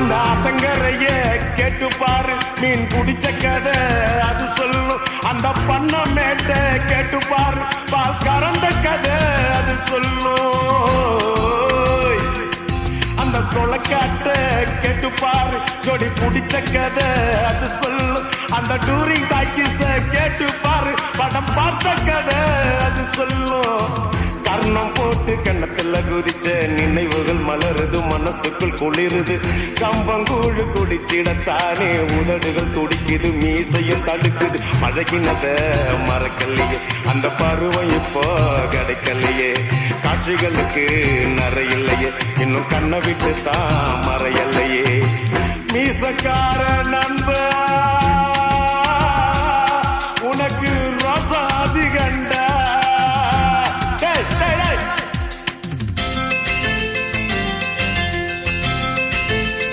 அந்த ஆத்தங்கரைய கேட்டு பாரு, மீன் குடிச்ச கதை அது சொல்லும். அந்த பண்ண மேட்ட கேட்டு பாரு, பால் கறந்த கதை அது சொல்லும். அந்த சொலக்காட்ட கேட்டு பாரு, ஜோடி பிடிச்ச கதை அது சொல்லும். அந்த டூரிங் டாக்கிஸ கேட்டு பாரு, படம் பார்த்த கதை அது சொல்லும். கர்ணம் போட்டு கண்ணத்துல குதிச்ச நினைவுகள் மலருது, மனசுக்குள் குளிருது. கம்பங்கூழு குடிச்சிடத்தானே உதடுகள் துடிக்குது, மீசையும் தடுக்குது. பழகினத மறக்கலையே, அந்த பருவம் இப்போ கிடைக்கலையே. காட்சிகளுக்கு நிறையில்லையே, இன்னும் கண்ணை விட்டு தான் மறையல்லையே. மீசக்கா